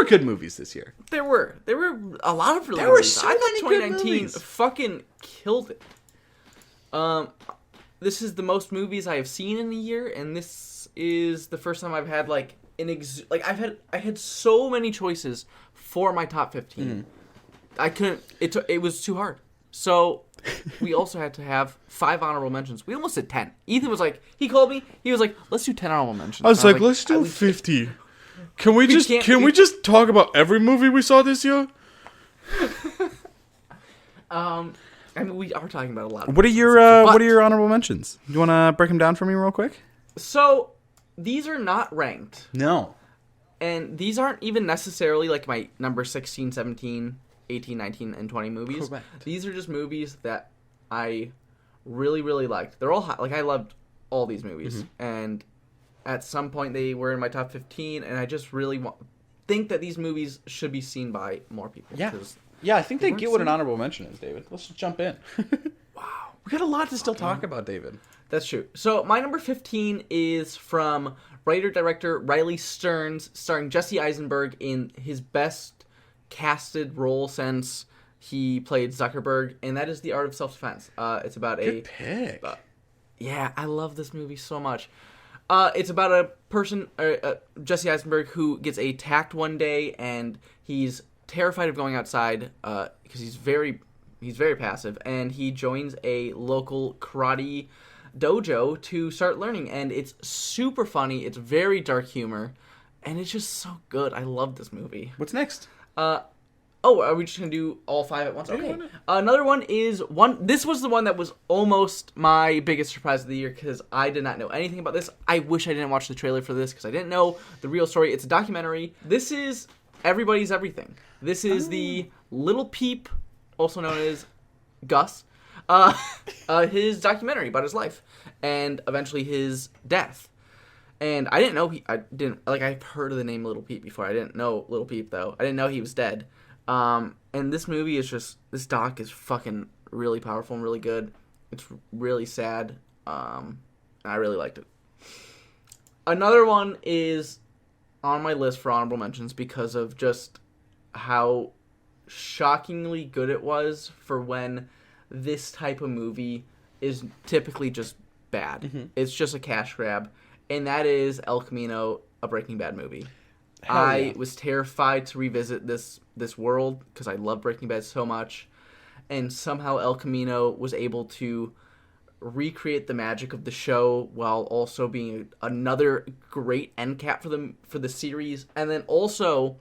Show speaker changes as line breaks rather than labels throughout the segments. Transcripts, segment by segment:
were good movies this year.
There were a lot of really
There
good
were
movies.
so
I
many
thought
good
2019
movies.
fucking killed it. This is the most movies I have seen in a year, and this is the first time I've had like I had so many choices for my top 15.
Mm-hmm.
I couldn't. It was too hard. So we also had to have 5 honorable mentions. We almost did 10. Ethan was like, he called me. He was like, let's do 10 honorable mentions.
I was
And
like, let's do
we
50. Can we just
can't-
just talk about every movie we saw this year?
I mean, we are talking about a lot. Of
What are your
but-
What are your honorable mentions? You want to break them down for me real quick?
So these are not ranked.
No.
And these aren't even necessarily like my number 16, 17, 18, 19, and 20 movies.
Correct.
These are just movies that I really, really liked. They're all hot. Like, I loved all these movies.
Mm-hmm.
And at some point, they were in my top 15. And I just really think that these movies should be seen by more people.
Yeah.
'cause
Yeah, I think they
weren't
get what an
seen-
honorable mention is, David. Let's just jump in.
Wow.
We got a lot to still talk about, David.
That's true. So my number 15 is from writer-director Riley Stearns, starring Jesse Eisenberg in his best casted role since he played Zuckerberg, and that is The Art of Self-Defense. It's about
Good pick.
yeah, I love this movie so much. It's about a person, Jesse Eisenberg, who gets attacked one day, and he's terrified of going outside because he's very passive, and he joins a local karate dojo to start learning, and it's super funny. It's very dark humor, and it's just so good. I love this movie.
What's next?
Oh, are we just gonna do all 5 at once?
Yeah,
Okay.
why not?
Another one is This was the one that was almost my biggest surprise of the year because I did not know anything about this. I wish I didn't watch the trailer for this because I didn't know the real story. It's a documentary. This is Everybody's Everything. This is the Little Peep, also known as Gus, his documentary about his life and eventually his death. And I didn't know I've heard of the name Little Peep before. I didn't know Little Peep though. I didn't know he was dead. And this movie is this doc is fucking really powerful and really good. It's really sad. And I really liked it. Another one is on my list for honorable mentions because of just how shockingly good it was for when this type of movie is typically just bad. Mm-hmm. It's just a cash grab. And that is El Camino, a Breaking Bad movie. I was terrified to revisit this world because I love Breaking Bad so much. And somehow El Camino was able to recreate the magic of the show while also being another great end cap for the series. And then also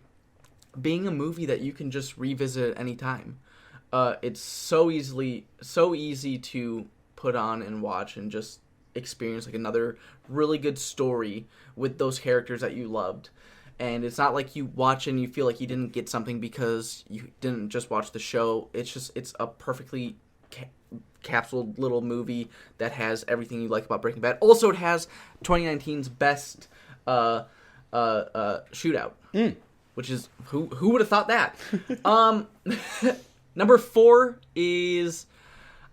being a movie that you can just revisit at any time. It's so easy to put on and watch and just experience like another really good story with those characters that you loved. And it's not like you watch and you feel like you didn't get something because you didn't just watch the show. It's a perfectly capsuled little movie that has everything you like about Breaking Bad. Also, it has 2019's best shootout, which is who would have thought that? Number 4 is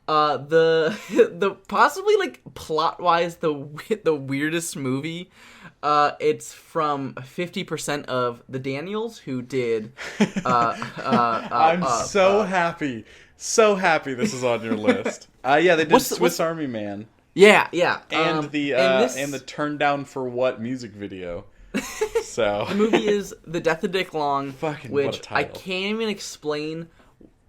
the possibly like plot wise the weirdest movie. It's from 50% of the Daniels, who did.
I'm so happy this is on your list. Yeah, they did Swiss Army Man.
Yeah.
And the Turn Down for What music video. So
the movie is The Death of Dick Long,
Fucking what a
which I
title.
can't even explain.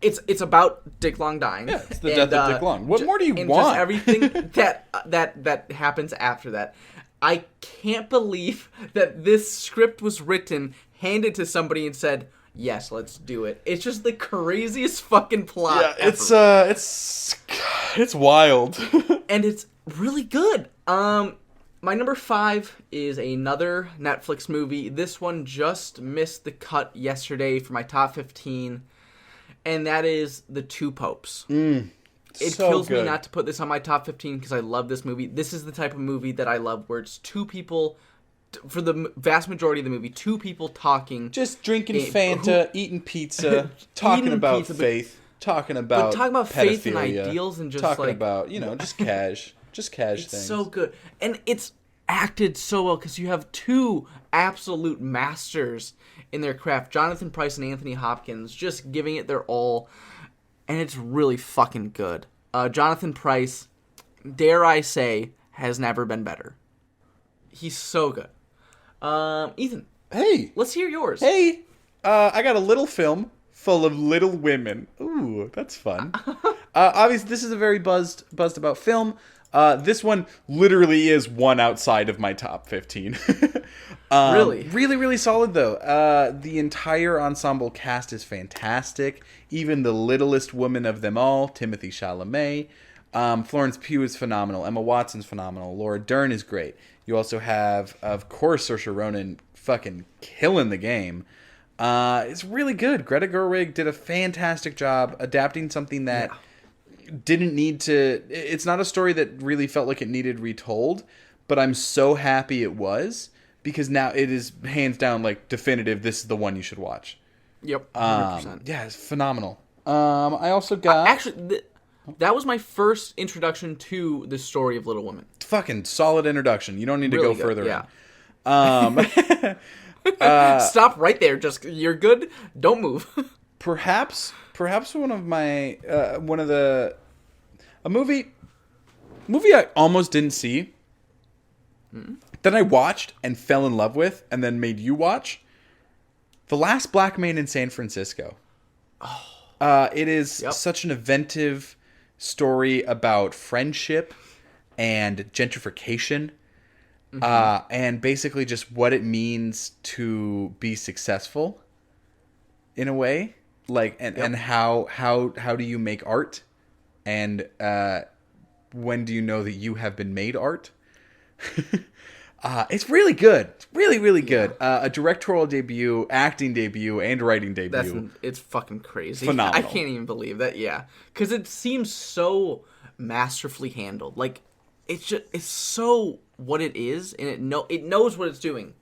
It's about Dick Long dying.
Yeah, it's the death of Dick Long. What more do you
and
want?
Just everything that happens after that. I can't believe that this script was written, handed to somebody, and said, "Yes, let's do it." It's just the craziest fucking plot.
Yeah,
ever.
it's wild.
And it's really good. My number 5 is another Netflix movie. This one just missed the cut yesterday for my top 15, and that is The Two Popes. It
so
kills me
good.
not to put this on my top 15 because I love this movie. This is the type of movie that I love where it's two people, for the vast majority of the movie, two people talking.
Just drinking Fanta, eating pizza, talking about faith, talking about
faith and
pedophilia,
ideals and just
talking
like...
about, just cash
It's
things.
so good. And it's acted so well because you have two absolute masters in their craft. Jonathan Pryce and Anthony Hopkins just giving it their all, and it's really fucking good. Jonathan Pryce, dare I say, has never been better. He's so good. Ethan.
Hey.
Let's hear yours.
Hey. I got a little film full of little women. Ooh, that's fun. Obviously, this is a very buzzed about film. This one literally is one outside of my top 15.
Really?
Really, really solid, though. The entire ensemble cast is fantastic. Even the littlest woman of them all, Timothée Chalamet. Florence Pugh is phenomenal. Emma Watson's phenomenal. Laura Dern is great. You also have, of course, Saoirse Ronan fucking killing the game. It's really good. Greta Gerwig did a fantastic job adapting something that didn't need to... It's not a story that really felt like it needed retold, but I'm so happy it was, because now it is hands down, like, definitive, this is the one you should watch.
Yep, 100%.
Yeah, it's phenomenal. I also got...
Actually, that was my first introduction to the story of Little Women.
Fucking solid introduction. You don't need to
Really
go further
yeah.
in.
Stop right there. Just, you're good. Don't move.
Perhaps one of my a movie I almost didn't see that I watched and fell in love with and then made you watch. The Last Black Man in San Francisco. It is such an inventive story about friendship and gentrification. And basically just what it means to be successful in a way, like, and how do you make art, and when do you know that you have been made art? It's really good. It's really, really good. A directorial debut, acting debut, and writing debut.
It's fucking crazy.
Phenomenal.
I can't even believe that. Yeah, because it seems so masterfully handled. Like, it's so what it is, and it knows what it's doing,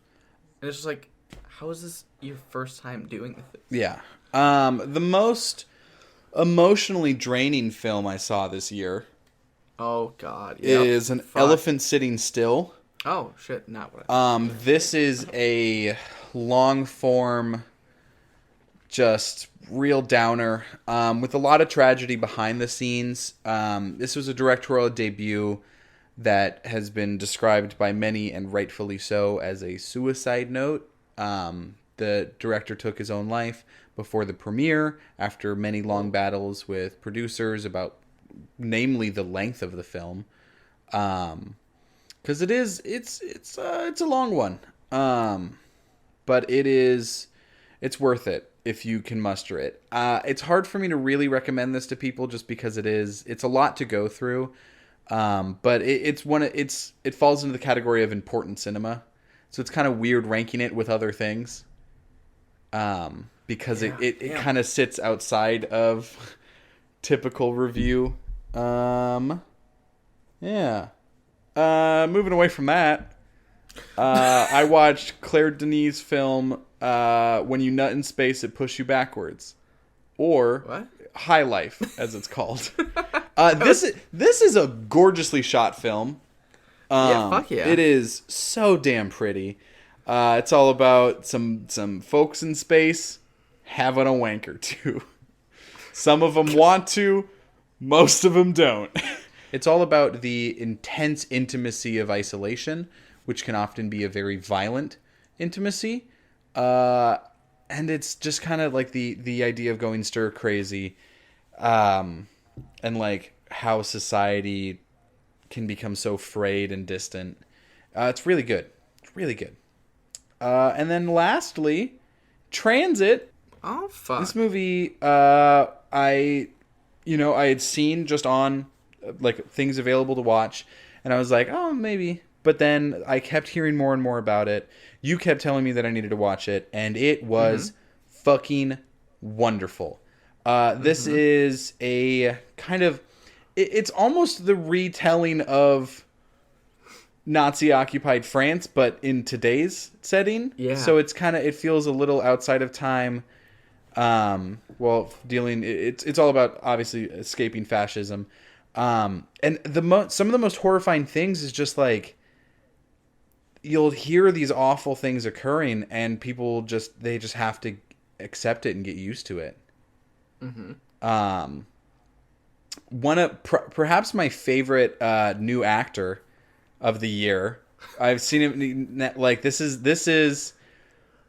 and it's just like, how is this your first time doing this?
Yeah. The most emotionally draining film I saw this year.
Oh God.
Is an Elephant Sitting Still.
Oh shit! Not what.
This is a long form, just real downer, with a lot of tragedy behind the scenes. This was a directorial debut that has been described by many, and rightfully so, as a suicide note. The director took his own life before the premiere, after many long battles with producers about, namely, the length of the film. Because it's a long one. But it's worth it if you can muster it. It's hard for me to really recommend this to people just because it's a lot to go through. But it falls into the category of important cinema. So it's kind of weird ranking it with other things. Because it kind of sits outside of typical review. Moving away from that, I watched Claire Denis' film, When You Nut in Space, It Push You Backwards. Or
what?
High Life, as it's called. This is a gorgeously shot film.
Fuck yeah.
It is so damn pretty. It's all about some folks in space having a wank or two. Some of them want to, most of them don't. It's all about the intense intimacy of isolation, which can often be a very violent intimacy. And it's just kind of like the idea of going stir crazy, and like how society can become so frayed and distant. It's really good. It's really good. And then lastly, Transit.
Oh, fuck.
This movie, I had seen just on like things available to watch, and I was like, oh, maybe. But then I kept hearing more and more about it. You kept telling me that I needed to watch it, and it was fucking wonderful. This is a kind of... It's almost the retelling of Nazi-occupied France, but in today's setting.
Yeah.
So it's it feels a little outside of time. It's all about, obviously, escaping fascism. And some of the most horrifying things is just like, you'll hear these awful things occurring, and people just have to accept it and get used to it. One of perhaps my favorite new actor of the year. I've seen him like this is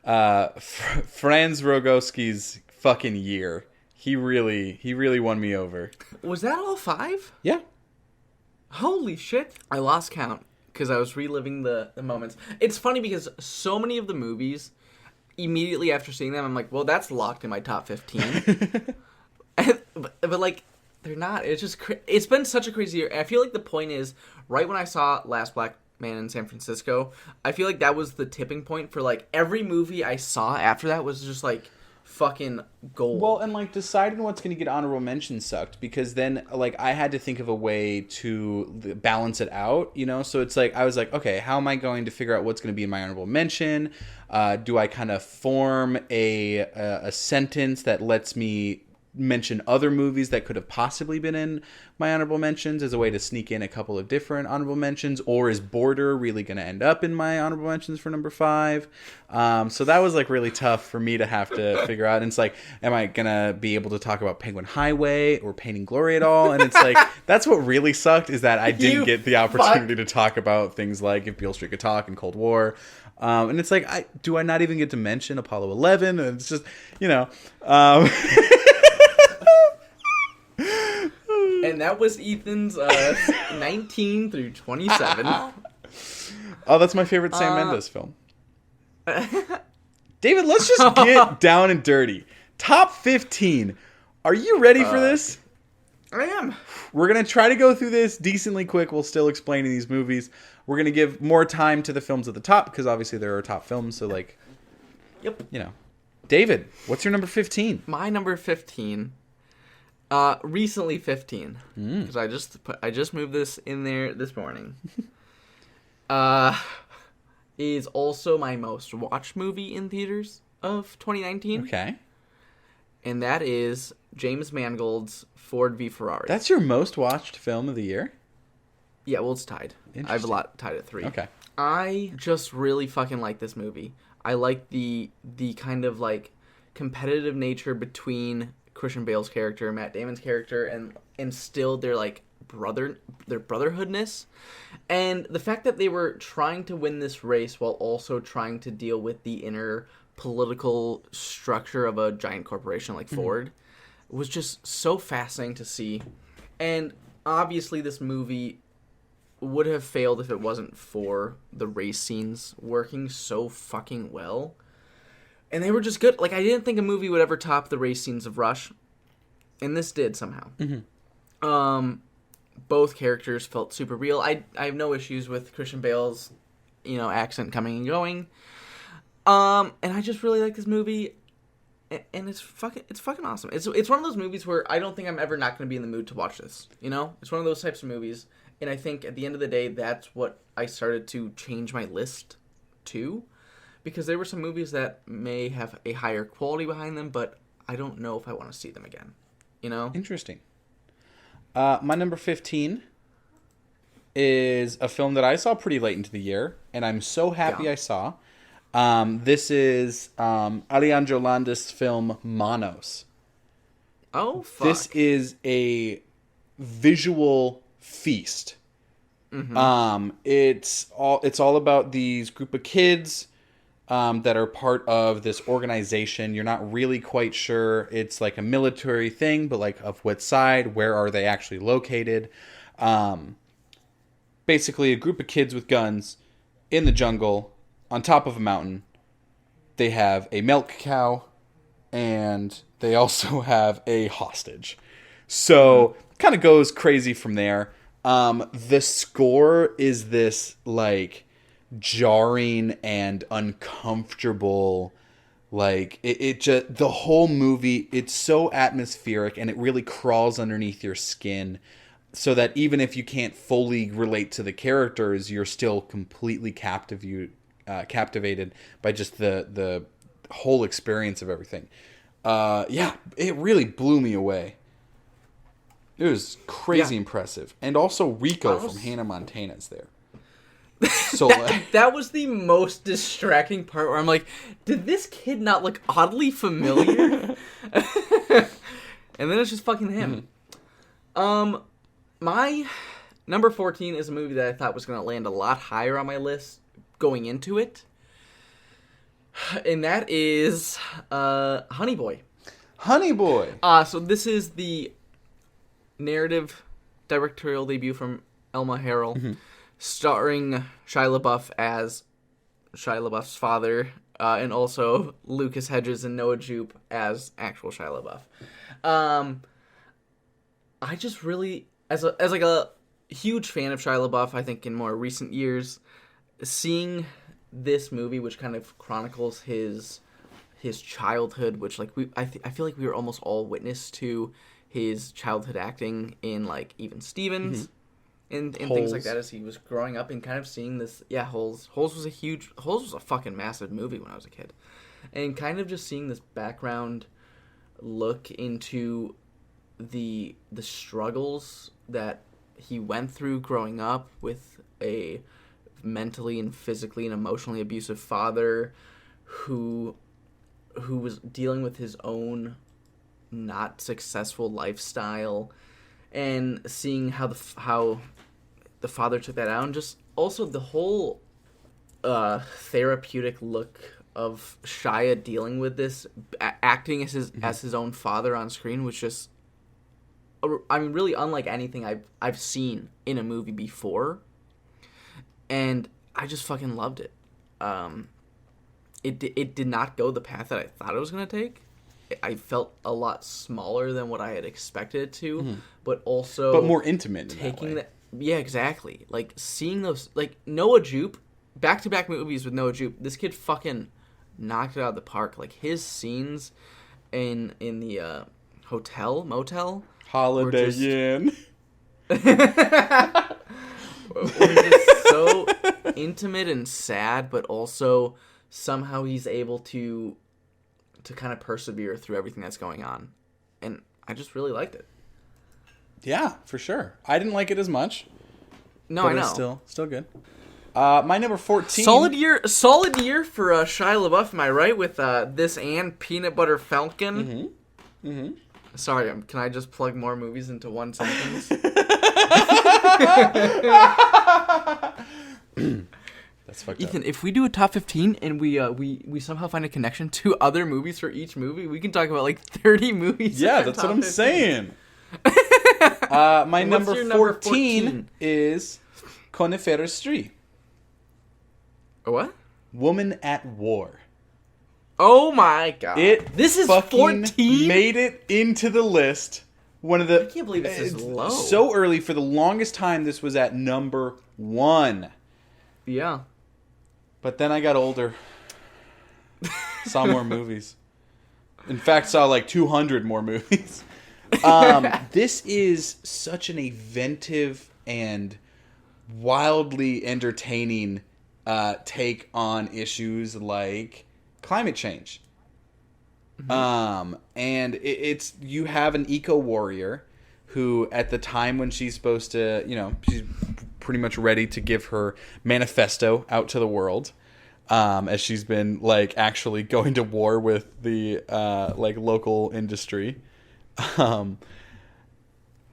Franz Rogowski's fucking year. He really won me over.
Was that all 5?
Yeah.
Holy shit. I lost count because I was reliving the moments. It's funny because so many of the movies, immediately after seeing them, I'm like, well, that's locked in my top 15. but like, they're not. It's just, it's been such a crazy year. And I feel like the point is, right when I saw Last Black Man in San Francisco, I feel like that was the tipping point for like every movie I saw after that was just like fucking gold.
Well, and like deciding what's going to get honorable mention sucked, because then like I had to think of a way to balance it out, you know? So it's like I was like, okay, how am I going to figure out what's going to be in my honorable mention? Do I kind of form a sentence that lets me mention other movies that could have possibly been in my honorable mentions as a way to sneak in a couple of different honorable mentions, or is Border really going to end up in my honorable mentions for number 5? So that was like really tough for me to have to figure out. And it's like, am I going to be able to talk about Penguin Highway or Painting Glory at all? And it's like, that's what really sucked, is that I didn't get the opportunity to talk about things like If Beale Street Could Talk and Cold War. And it's like, do I not even get to mention Apollo 11? And it's just, you know,
and that was Ethan's 19 through 27.
Oh, that's my favorite Sam Mendes film. David, let's just get down and dirty. Top 15. Are you ready for this?
I am.
We're going to try to go through this decently quick while still explaining these movies. We're going to give more time to the films at the top, because obviously there are top films. So, like,
yep.
You know. David, what's your number 15?
My number 15... recently 15, because I just moved this in there this morning. Is also my most watched movie in theaters of 2019.
Okay.
And that is James Mangold's Ford v Ferrari.
That's your most watched film of the year?
Yeah, well, it's tied. I have a lot tied at 3.
Okay.
I just really fucking like this movie. I like the kind of like competitive nature between Christian Bale's character, Matt Damon's character, and still their like their brotherhoodness, and the fact that they were trying to win this race while also trying to deal with the inner political structure of a giant corporation like Ford was just so fascinating to see. And obviously this movie would have failed if it wasn't for the race scenes working so fucking well. And they were just good. Like, I didn't think a movie would ever top the race scenes of Rush. And this did somehow. Both characters felt super real. I have no issues with Christian Bale's, accent coming and going. And I just really like this movie. And it's fucking awesome. It's one of those movies where I don't think I'm ever not going to be in the mood to watch this. It's one of those types of movies. And I think at the end of the day, that's what I started to change my list to. Because there were some movies that may have a higher quality behind them, but I don't know if I want to see them again.
Interesting. My number 15 is a film that I saw pretty late into the year, and I'm so happy I saw. This is Alejandro Landes' film Manos.
Oh, fuck.
This is a visual feast. It's all about these group of kids that are part of this organization. You're not really quite sure. It's like a military thing, but like of what side? Where are they actually located? Basically, a group of kids with guns in the jungle on top of a mountain. They have a milk cow, and they also have a hostage. So kind of goes crazy from there. The score is this like jarring and uncomfortable, like it just, the whole movie, it's so atmospheric, and it really crawls underneath your skin, so that even if you can't fully relate to the characters, you're still completely captivated by just the whole experience of everything. It really blew me away. It was crazy impressive. And also Rico from Hannah Montana is there. So
that was the most distracting part where I'm like, did this kid not look oddly familiar? And then it's just fucking him. My number 14 is a movie that I thought was going to land a lot higher on my list going into it. And that is Honey Boy.
Honey Boy.
So this is the narrative directorial debut from Elma Harrell, starring Shia LaBeouf as Shia LaBeouf's father, and also Lucas Hedges and Noah Jupe as actual Shia LaBeouf. I just really, as a huge fan of Shia LaBeouf, I think in more recent years, seeing this movie, which kind of chronicles his childhood, which like I feel like we were almost all witness to his childhood acting in like Even Stevens and things like that as he was growing up, and kind of seeing this. Yeah, Holes was a fucking massive movie when I was a kid, and kind of just seeing this background look into the struggles that he went through growing up with a mentally and physically and emotionally abusive father who was dealing with his own not successful lifestyle, and seeing how the father took that out, and just also the whole therapeutic look of Shia dealing with this, acting as his own father on screen, was just, I mean, really unlike anything I've seen in a movie before, and I just fucking loved it. It did not go the path that I thought it was gonna take. I felt a lot smaller than what I had expected it to, but also
more intimate.
Taking that, yeah, exactly. Like seeing those, like Noah Jupe, back-to-back movies with Noah Jupe. This kid fucking knocked it out of the park. Like his scenes in the motel,
Holiday Inn.
Were just so intimate and sad, but also somehow he's able to kind of persevere through everything that's going on, and I just really liked it.
Yeah, for sure. I didn't like it as much.
No,
but
I know.
It's still good. My number 14.
Solid year for Shia LaBeouf. Am I right with this and Peanut Butter Falcon? Sorry, can I just plug more movies into one sentence?
That's fucked
Ethan,
up.
if we do a top 15 and we somehow find a connection to other movies for each movie, we can talk about like 30 movies.
Yeah, that's what I'm
15.
saying. My number 14 is Conifer Street.
A what?
Woman at War.
Oh my god. This is
fucking
14?
made it into the list. One of the.
I can't believe this is low.
So early. For the longest time, this was at number 1.
Yeah.
But then I got older. Saw more movies. In fact, saw like 200 more movies. This is such an inventive and wildly entertaining take on issues like climate change. And it's you have an eco warrior who, at the time when she's supposed to, she's pretty much ready to give her manifesto out to the world, as she's been like actually going to war with the like local industry.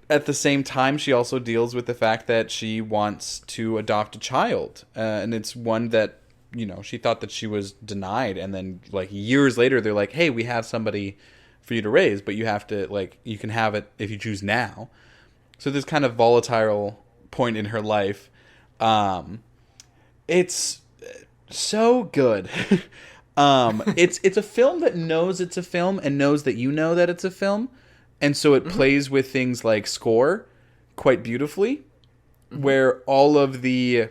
At the same time, she also deals with the fact that she wants to adopt a child, and it's one that she thought that she was denied, and then like years later they're like, hey, we have somebody for you to raise, but you have to, like, you can have it if you choose now. So this kind of volatile point in her life. It's so good. It's a film that knows it's a film and knows that you know that it's a film, and so it plays with things like score quite beautifully, where all of the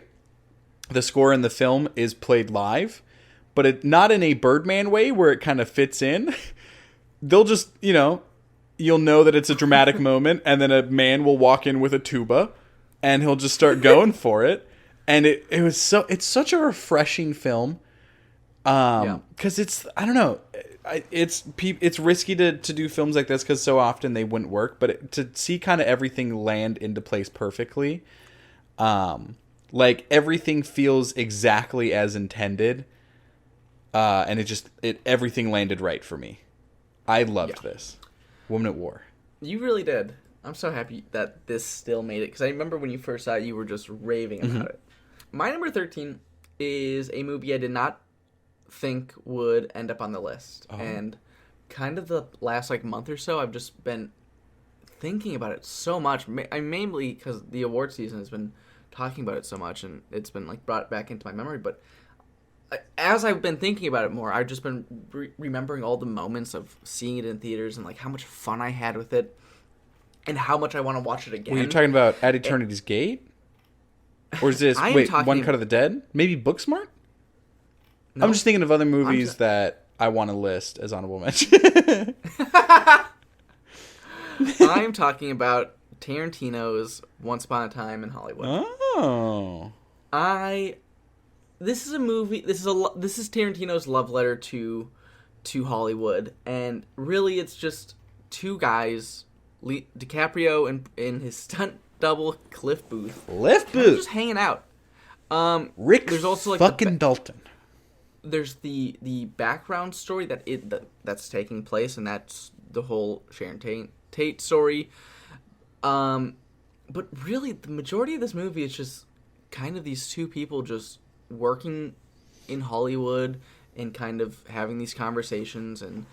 score in the film is played live, but it not in a Birdman way where it kind of fits in. They'll just, you'll know that it's a dramatic moment, and then a man will walk in with a tuba, and he'll just start going for it. And it's such a refreshing film. Because I don't know, it's risky to do films like this because so often they wouldn't work, but to see kind of everything land into place perfectly, Like, everything feels exactly as intended. And everything landed right for me. I loved this. Woman at War.
You really did. I'm so happy that this still made it, because I remember when you first saw it, you were just raving about it. My number 13 is a movie I did not think would end up on the list. And kind of the last month or so, I've just been thinking about it so much. Mainly because the award season has been talking about it so much, and it's been brought back into my memory. But as I've been thinking about it more, I've just been remembering all the moments of seeing it in theaters and how much fun I had with it, and how much I want to watch it again.
Were you talking about At Eternity's Gate? Or is this One Cut of the Dead? Maybe Booksmart? No. I'm just thinking of other movies that I want to list as honorable mention.
I'm talking about Tarantino's Once Upon a Time in Hollywood.
Oh.
This is a movie. This is Tarantino's love letter to Hollywood, and really, it's just two guys, DiCaprio and his stunt double Cliff Booth, just hanging out.
Rick, there's also fucking Dalton.
There's the background story that's taking place, and that's the whole Sharon Tate story. But really, the majority of this movie is just kind of these two people just working in Hollywood and kind of having these conversations, and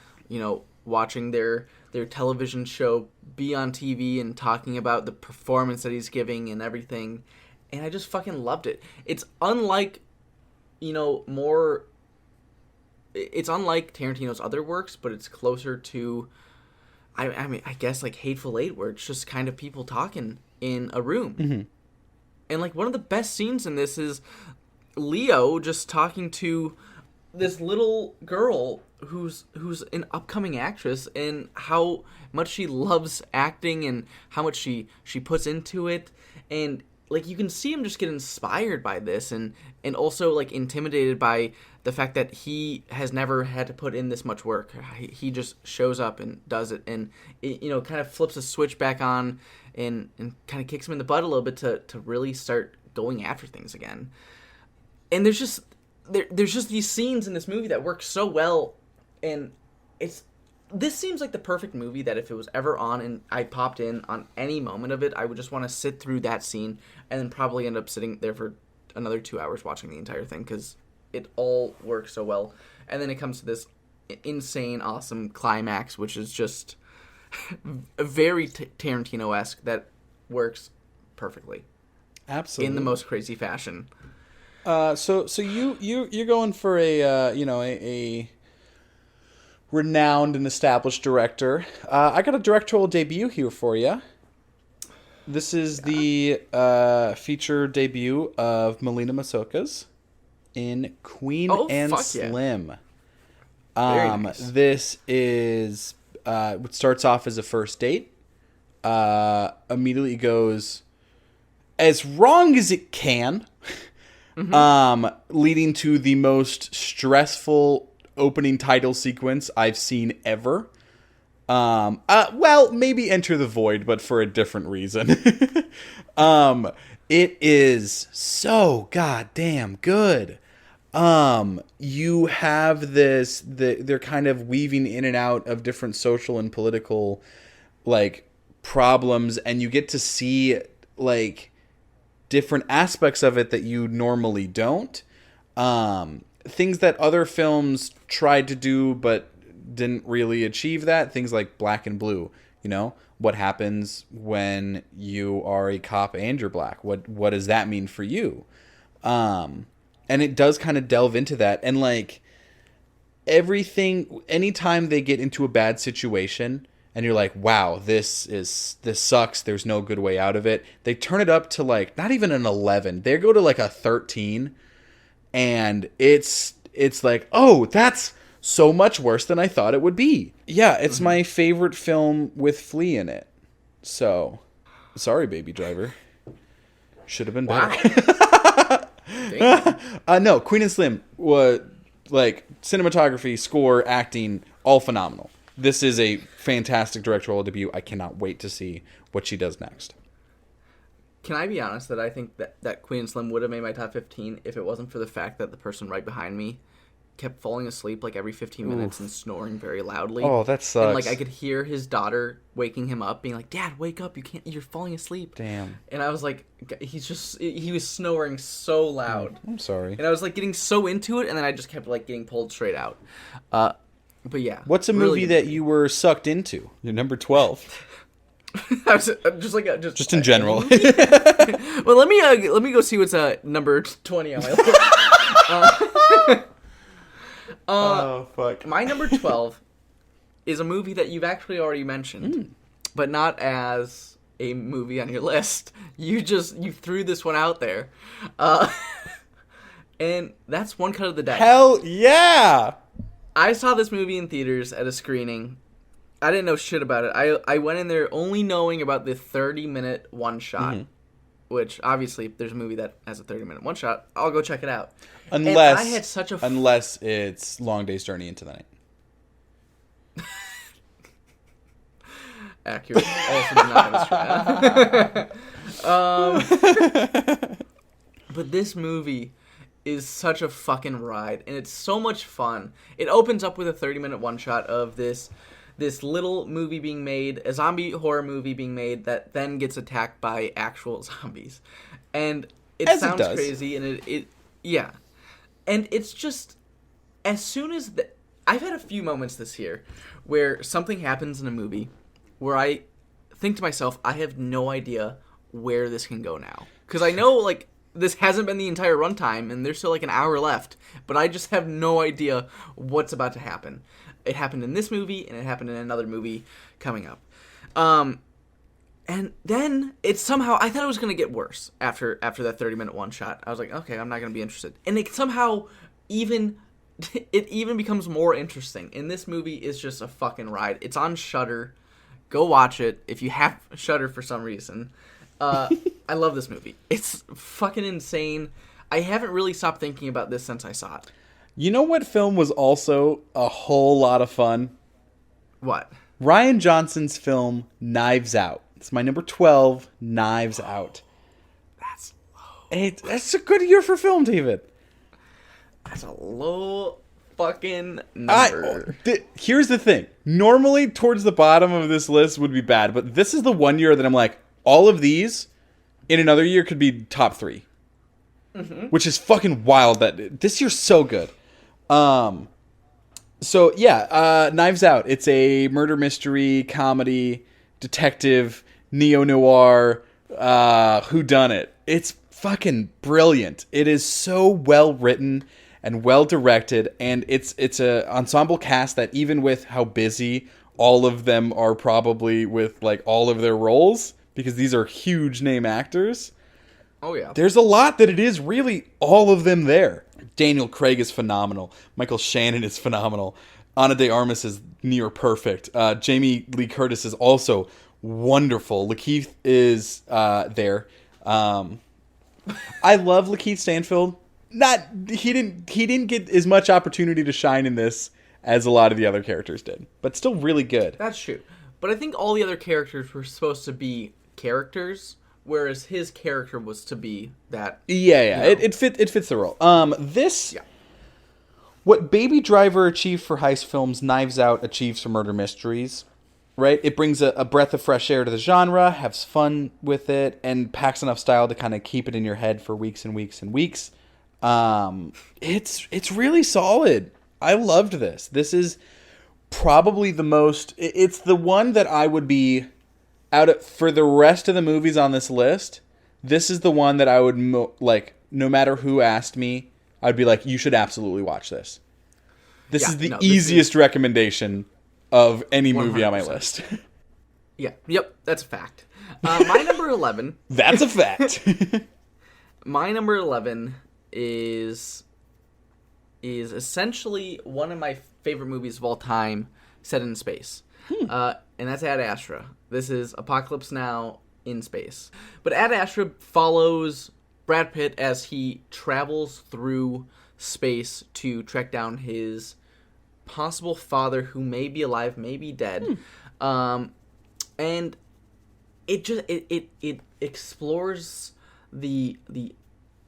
watching their television show be on TV and talking about the performance that he's giving and everything. And I just fucking loved it. It's unlike it's unlike Tarantino's other works, but it's closer to I guess Hateful Eight, where it's just kind of people talking in a room.
Mm-hmm.
And one of the best scenes in this is Leo just talking to this little girl who's an upcoming actress, and how much she loves acting and how much she puts into it. And you can see him just get inspired by this, and also intimidated by the fact that he has never had to put in this much work. He just shows up and does it, and it kind of flips a switch back on, and kind of kicks him in the butt a little bit to really start going after things again. And there's just these scenes in this movie that work so well, and this seems like the perfect movie that if it was ever on and I popped in on any moment of it, I would just want to sit through that scene and then probably end up sitting there for another 2 hours watching the entire thing, because it all works so well. And then it comes to this insane, awesome climax, which is just very Tarantino-esque, that works perfectly.
Absolutely.
In the most crazy fashion.
So you're going for a renowned and established director. I got a directorial debut here for you. This is the feature debut of Melina Masokas in Queen and Slim.
Very nice.
This is what starts off as a first date. Immediately goes as wrong as it can. Mm-hmm. Leading to the most stressful opening title sequence I've seen ever. Well, maybe Enter the Void, but for a different reason. It is so goddamn good. You have they're kind of weaving in and out of different social and political, problems, and you get to see, different aspects of it that you normally don't. Things that other films tried to do but didn't really achieve that. Things like Black and Blue. What happens when you are a cop and you're black? What does that mean for you? And it does kind of delve into that. And everything, anytime they get into a bad situation and you're like, wow, this sucks, there's no good way out of it, they turn it up to not even an 11. They go to a 13. And it's oh, that's so much worse than I thought it would be. Yeah, it's my favorite film with Flea in it. So, sorry, Baby Driver. Should have been better.
Wow.
No, Queen and Slim was cinematography, score, acting, all phenomenal. This is a fantastic directorial debut. I cannot wait to see what she does next.
Can I be honest that I think that Queen and Slim would have made my top 15 if it wasn't for the fact that the person right behind me kept falling asleep like every 15 minutes and snoring very loudly.
Oh, that sucks.
And like I could hear his daughter waking him up, being like, "Dad, wake up! You're falling asleep."
Damn.
And I was like, he was snoring so loud.
I'm sorry.
And I was like getting so into it, and then I just kept like getting pulled straight out. But yeah.
What's a
really
movie that you were sucked into? Your number 12.
I was just
in general.
Well, let me go see what's number 20 on my list.
Oh fuck.
My number 12 is a movie that you've actually already mentioned, but not as a movie on your list. You threw this one out there, and that's One Cut of the Dead.
Hell yeah!
I saw this movie in theaters at a screening. I didn't know shit about it. I went in there only knowing about the 30-minute one-shot, which, obviously, if there's a movie that has a 30-minute one-shot, I'll go check it out.
Unless,
and I had such a
unless it's Long Day's Journey into the Night.
Accurate. Also do not have a but this movie is such a fucking ride, and it's so much fun. It opens up with a 30-minute one-shot of this little movie being made, a zombie horror movie being made that then gets attacked by actual zombies. And it sounds crazy, and it yeah. And it's just, as soon as I've had a few moments this year where something happens in a movie where I think to myself, I have no idea where this can go now. Because I know, like, this hasn't been the entire runtime, and there's still, like, an hour left. But I just have no idea what's about to happen. It happened in this movie, and it happened in another movie coming up. And then it somehow, I thought it was going to get worse after that 30-minute one-shot. I was like, okay, I'm not going to be interested. And it somehow even becomes more interesting. And this movie is just a fucking ride. It's on Shudder. Go watch it if you have Shudder for some reason. I love this movie. It's fucking insane. I haven't really stopped thinking about this since I saw it.
You know what film was also a whole lot of fun?
What?
Rian Johnson's film Knives Out. It's my number 12, Knives Out.
That's low.
That's a good year for film, David.
That's a low fucking number.
Here's the thing. Normally, towards the bottom of this list would be bad, but this is the one year that I'm like, all of these in another year could be top 3. Mm-hmm. Which is fucking wild that this year's so good. So yeah, Knives Out. It's a murder mystery, comedy, detective, neo-noir, whodunit. It's fucking brilliant. It is so well written and well directed, and it's a ensemble cast that even with how busy all of them are probably with like all of their roles, because these are huge name actors.
Oh yeah.
There's a lot that it is really all of them there. Daniel Craig is phenomenal. Michael Shannon is phenomenal. Ana de Armas is near perfect. Jamie Lee Curtis is also wonderful. Lakeith is there. I love Lakeith Stanfield. He didn't get as much opportunity to shine in this as a lot of the other characters did, but still really good.
That's true. But I think all the other characters were supposed to be characters, whereas his character was to be that.
Yeah. You know. It fits the role. Yeah. What Baby Driver achieved for heist films, Knives Out achieves for murder mysteries, right? It brings a breath of fresh air to the genre, has fun with it, and packs enough style to kind of keep it in your head for weeks and weeks and weeks. It's really solid. I loved this. This is probably the most. It's the one that I would be for the rest of the movies on this list. This is the one that I would like. No matter who asked me, I'd be like, you should absolutely watch this. This is the easiest recommendation of any movie 100%. On my list.
Yeah. Yep. That's a fact. My number 11.
That's a fact.
My number 11 is essentially one of my favorite movies of all time, set in space. And that's Ad Astra. This is Apocalypse Now in space. But Ad Astra follows Brad Pitt as he travels through space to track down his possible father, who may be alive, may be dead. And it explores the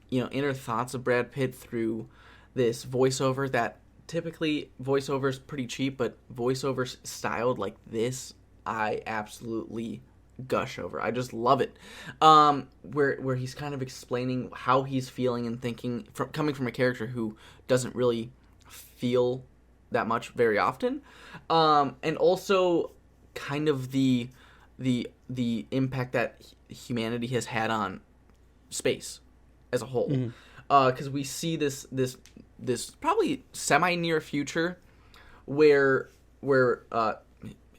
inner thoughts of Brad Pitt through this voiceover that typically voiceover's pretty cheap, but voiceovers styled like this, I absolutely gush over. I just love it. Where he's kind of explaining how he's feeling and thinking, coming from a character who doesn't really feel that much very often, and also kind of the impact that humanity has had on space as a whole. Because we see this probably semi near future where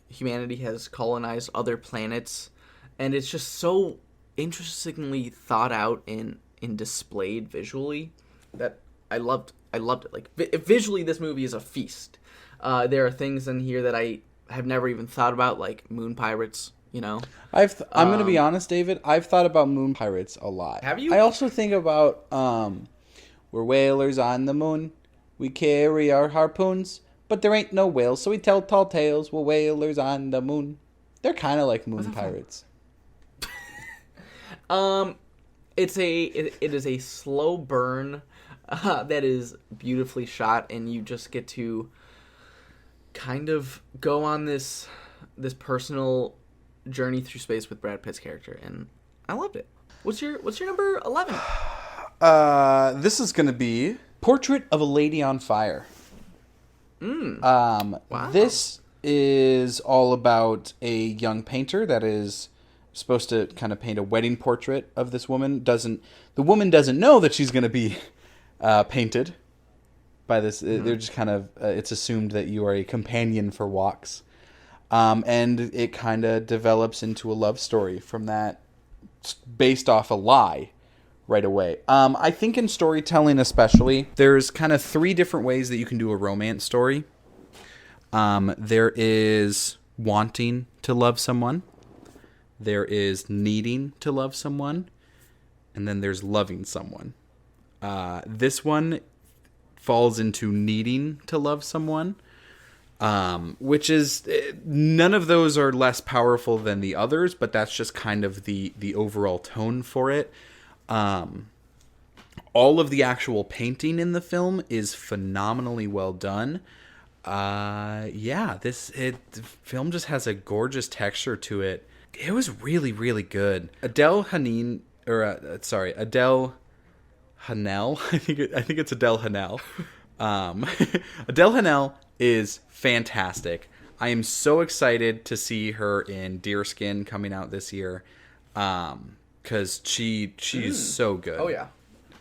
humanity has colonized other planets, and it's just so interestingly thought out and displayed visually that I loved it. Like visually, this movie is a feast. There are things in here that I have never even thought about, like moon pirates. I'm
going to be honest, David. I've thought about moon pirates a lot.
Have you?
I also think about we're whalers on the moon. We carry our harpoons, but there ain't no whales, so we tell tall tales. We're whalers on the moon. They're kind of like moon pirates.
It is a slow burn that is beautifully shot, and you just get to kind of go on this personal journey through space with Brad Pitt's character, and I loved it. What's your number 11?
This is going to be Portrait of a Lady on Fire.
Wow.
This is all about a young painter that is supposed to kind of paint a wedding portrait of this woman. The woman doesn't know that she's going to be painted by this. They're just kind of, it's assumed that you are a companion for walks. And it kind of develops into a love story from that, based off a lie right away. I think in storytelling especially, there's kind of 3 different ways that you can do a romance story. There is wanting to love someone. There is needing to love someone. And then there's loving someone. This one falls into needing to love someone. Which is, none of those are less powerful than the others, but that's just kind of the overall tone for it. All of the actual painting in the film is phenomenally well done. The film just has a gorgeous texture to it. It was really, really good. Adele Hanel. I think it's Adele Hanel. Adele Hanel is fantastic. I am so excited to see her in Deerskin coming out this year, because she's so good.
Oh yeah.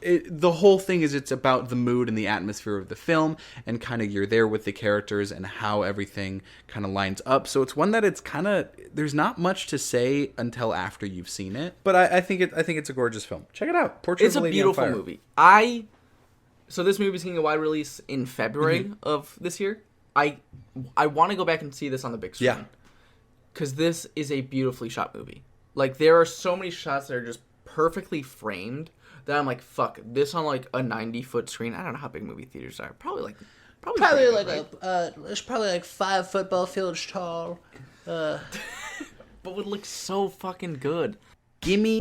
The whole thing is, it's about the mood and the atmosphere of the film, and kind of you're there with the characters and how everything kind of lines up. So it's one that it's kind of, there's not much to say until after you've seen it. But I think it's a gorgeous film. Check it out. Portrait of a Lady on Fire.
It's a beautiful movie. So this movie's getting a wide release in February of this year. I want to go back and see this on the big screen.
Yeah.
Because this is a beautifully shot movie. Like, there are so many shots that are just perfectly framed that I'm like, fuck, this on like a 90-foot screen. I don't know how big movie theaters are. Probably like
it's probably like 5 football fields tall.
But would look so fucking good.
Gimme